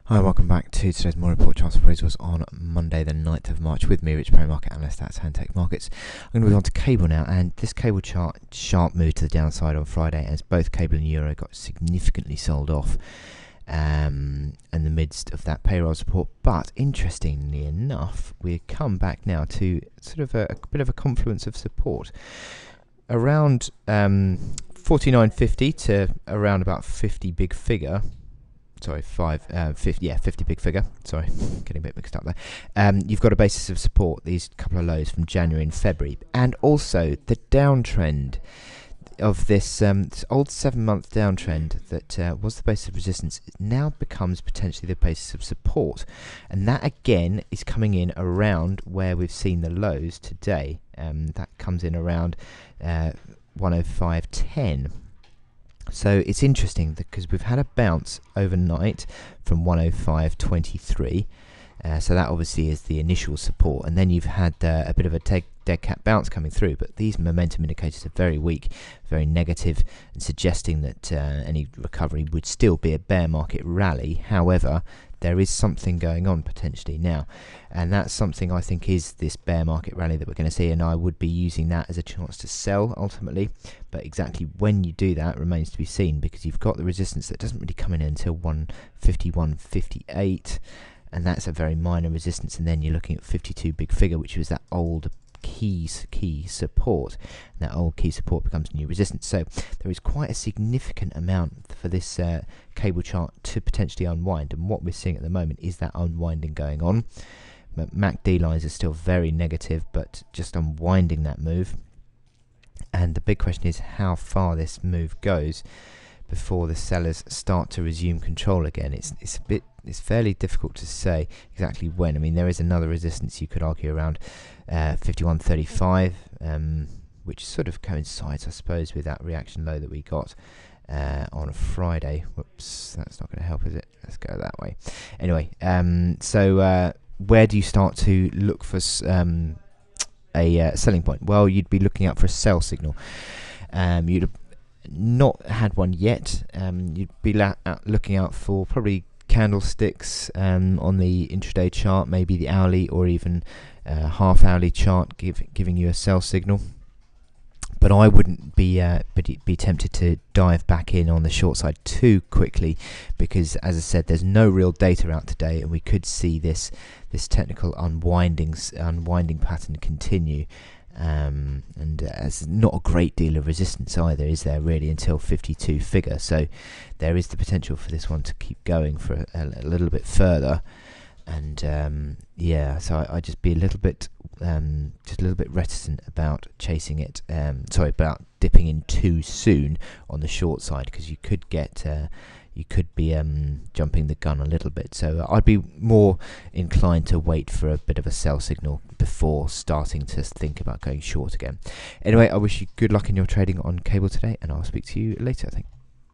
Hi, welcome back to today's morning report. Charts appraisals on Monday, the 9th of March, with me, Rich Perry, market analyst at Handtech Markets. I'm going to move on to cable now, and this cable chart sharp move to the downside on Friday as both cable and euro got significantly sold off in the midst of that payroll support. But interestingly enough, we've come back now to sort of a bit of a confluence of support around 49.50 to around about 50 big figure. Sorry, 50 big figure. Sorry, getting a bit mixed up there. You've got a basis of support, these couple of lows from January and February, and also the downtrend of this old 7-month downtrend that was the basis of resistance now becomes potentially the basis of support, and that again is coming in around where we've seen the lows today. That comes in around 105.10. So it's interesting because we've had a bounce overnight from 105.23. So that obviously is the initial support, and then you've had a bit of a dead cat bounce coming through. But these momentum indicators are very weak, very negative, and suggesting that any recovery would still be a bear market rally. However, there is something going on potentially now, and that's something I think is this bear market rally that we're going to see, and I would be using that as a chance to sell ultimately. But exactly when you do that remains to be seen, because you've got the resistance that doesn't really come in until 151.58, and that's a very minor resistance, and then you're looking at 52 big figure, which was that old key support, and that old key support becomes new resistance. So there is quite a significant amount for this cable chart to potentially unwind, and what we're seeing at the moment is that unwinding going on. But MACD lines are still very negative, but just unwinding that move, and the big question is how far this move goes before the sellers start to resume control again. It's fairly difficult to say exactly when. I mean, there is another resistance you could argue around 51.35, which sort of coincides, I suppose, with that reaction low that we got on a Friday. Whoops, that's not going to help, is it? Let's go that way. Anyway, so where do you start to look for a selling point? Well, you'd be looking out for a sell signal. You'd not had one yet. You'd be looking out for probably candlesticks on the intraday chart, maybe the hourly or even half hourly chart giving you a sell signal. But I wouldn't be tempted to dive back in on the short side too quickly, because as I said, there's no real data out today, and we could see this technical unwinding pattern continue. And there's not a great deal of resistance either, is there really, until 52 figure. So there is the potential for this one to keep going for a little bit further. And yeah, so I just be a little bit reticent about chasing it. About dipping in too soon on the short side, because you could be jumping the gun a little bit. So I'd be more inclined to wait for a bit of a sell signal before starting to think about going short again. Anyway, I wish you good luck in your trading on cable today, and I'll speak to you later, I think.